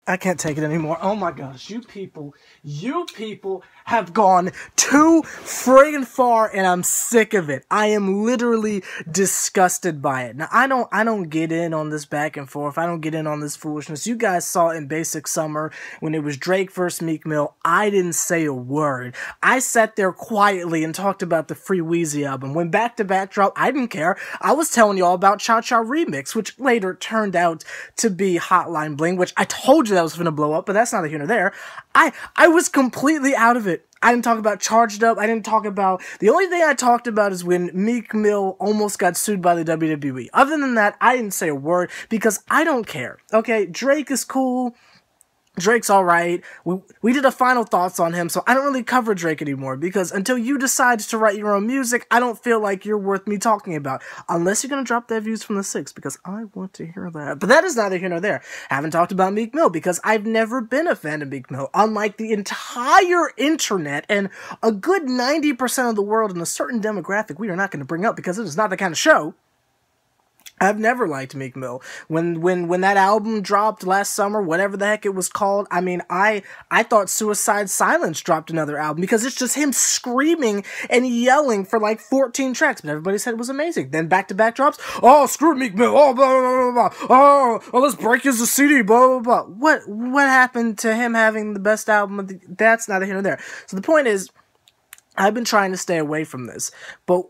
I can't take it anymore. Oh my gosh, you people have gone too friggin' far, and I'm sick of it. I am literally disgusted by it. Now, I don't get in on this back and forth. I don't get in on this foolishness. You guys saw it in Basic Summer when it was Drake versus Meek Mill. I didn't say a word. I sat there quietly and talked about the Free Weezy album. When Back to Back dropped, I didn't care. I was telling y'all about Cha Cha Remix, which later turned out to be Hotline Bling, which I told you that was going to blow up, but that's neither here nor there. I was completely out of it. I didn't talk about Charged Up. I didn't talk about... The only thing I talked about is when Meek Mill almost got sued by the WWE. Other than that, I didn't say a word because I don't care. Okay, Drake is cool. Drake's alright. We did a final thoughts on him, so I don't really cover Drake anymore because until you decide to write your own music, I don't feel like you're worth me talking about. Unless you're going to drop that Views from the Six, because I want to hear that. But that is neither here nor there. I haven't talked about Meek Mill because I've never been a fan of Meek Mill. Unlike the entire internet and a good 90% of the world in a certain demographic we are not going to bring up because it is not the kind of show. I've never liked Meek Mill. When that album dropped last summer, whatever the heck it was called, I mean, I thought Suicide Silence dropped another album because it's just him screaming and yelling for like 14 tracks, but everybody said it was amazing. Then Back to Back drops, oh, screw Meek Mill, oh, blah, blah, blah, blah, oh, let's break his CD, blah, blah, blah. What happened to him having the best album of that's neither here nor there. So the point is, I've been trying to stay away from this, but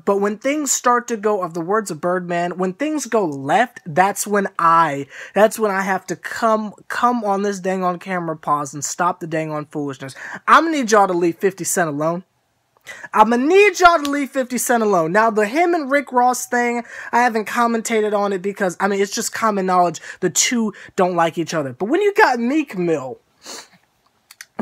when things start to go, of the words of Birdman, when things go left, that's when I have to come on this dang on camera pause and stop the dang on foolishness. I'm gonna need y'all to leave 50 Cent alone. I'm gonna need y'all to leave 50 Cent alone. Now, the him and Rick Ross thing, I haven't commentated on it because, I mean, it's just common knowledge the two don't like each other. But when you got Meek Mill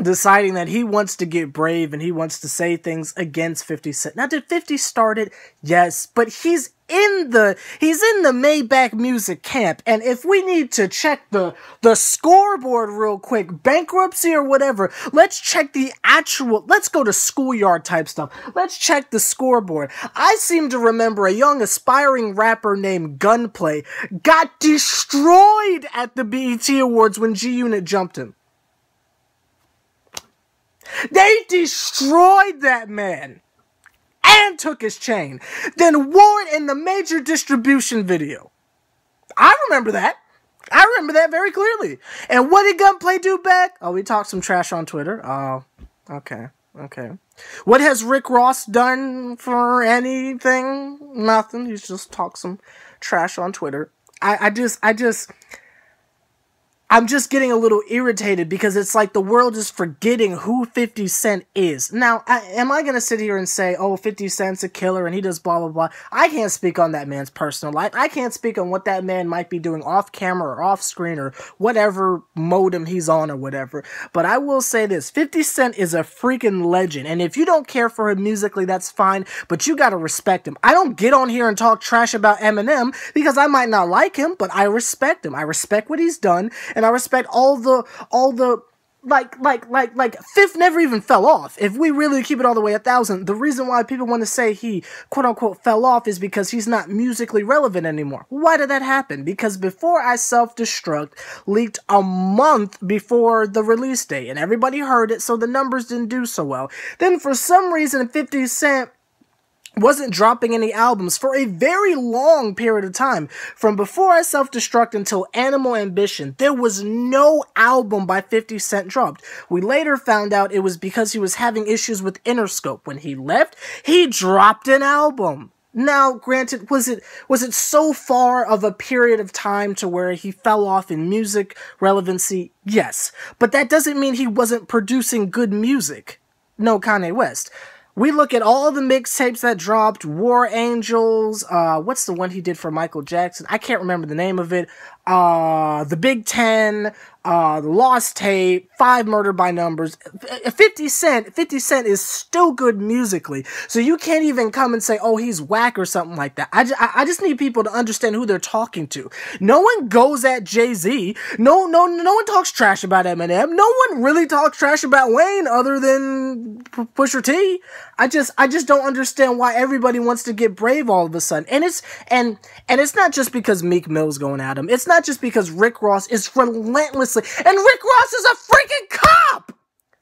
deciding that he wants to get brave and he wants to say things against 50 Cent. Now, did 50 start it? Yes, but he's in the Maybach music camp, and if we need to check the scoreboard real quick, bankruptcy or whatever, let's check the actual, let's go to schoolyard type stuff. Let's check the scoreboard. I seem to remember a young aspiring rapper named Gunplay got destroyed at the BET Awards when G-Unit jumped him. They destroyed that man and took his chain, then wore it in the major distribution video. I remember that. I remember that very clearly. And what did Gunplay do back? Oh, he talked some trash on Twitter. Oh, okay. What has Rick Ross done for anything? Nothing. He's just talked some trash on Twitter. I'm just getting a little irritated because it's like the world is forgetting who 50 Cent is. Now, am I going to sit here and say, oh, 50 Cent's a killer and he does blah, blah, blah? I can't speak on that man's personal life. I can't speak on what that man might be doing off camera or off screen or whatever modem he's on or whatever. But I will say this, 50 Cent is a freaking legend. And if you don't care for him musically, that's fine, but you got to respect him. I don't get on here and talk trash about Eminem because I might not like him, but I respect him. I respect what he's done. And I respect all the Fifth never even fell off. If we really keep it all the way 1,000, the reason why people want to say he quote unquote fell off is because he's not musically relevant anymore. Why did that happen? Because Before I Self-Destruct leaked a month before the release date and everybody heard it, so the numbers didn't do so well. Then for some reason 50 Cent wasn't dropping any albums for a very long period of time. From Before I Self-Destruct until Animal Ambition, there was no album by 50 Cent dropped. We later found out it was because he was having issues with Interscope. When he left, he dropped an album. Now, granted, was it so far of a period of time to where he fell off in music relevancy? Yes. But that doesn't mean he wasn't producing good music. No, Kanye West. We look at all the mixtapes that dropped, War Angels, what's the one he did for Michael Jackson? I can't remember the name of it. The Big Ten, The Lost Tape, 5 Murder by Numbers. 50 Cent is still good musically. So you can't even come and say, oh, he's whack or something like that. I just need people to understand who they're talking to. No one goes at Jay-Z. No one talks trash about Eminem. No one really talks trash about Wayne other than Pusha T. I just don't understand why everybody wants to get brave all of a sudden. And it's not just because Meek Mill's going at him. It's not just because Rick Ross is relentlessly, and Rick Ross is a freaking cop!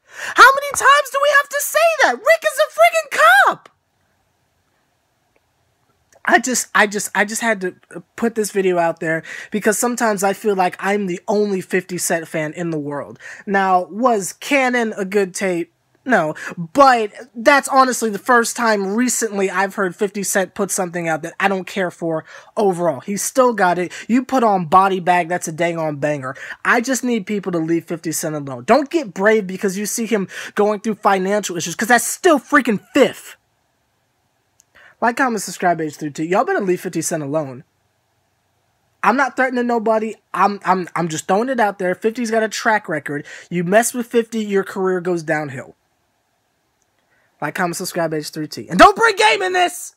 How many times do we have to say that? Rick is a freaking cop! I just had to put this video out there because sometimes I feel like I'm the only 50 Cent fan in the world. Now, was Cannon a good tape? No, but that's honestly the first time recently I've heard 50 Cent put something out that I don't care for overall. He's still got it. You put on Body Bag, that's a dang on banger. I just need people to leave 50 Cent alone. Don't get brave because you see him going through financial issues, because that's still freaking fifth. Like, comment, subscribe, H+III+T. Y'all better leave 50 Cent alone. I'm not threatening nobody. I'm just throwing it out there. 50's got a track record. You mess with 50, your career goes downhill. Like, comment, subscribe, H+III+T. And don't bring game in this!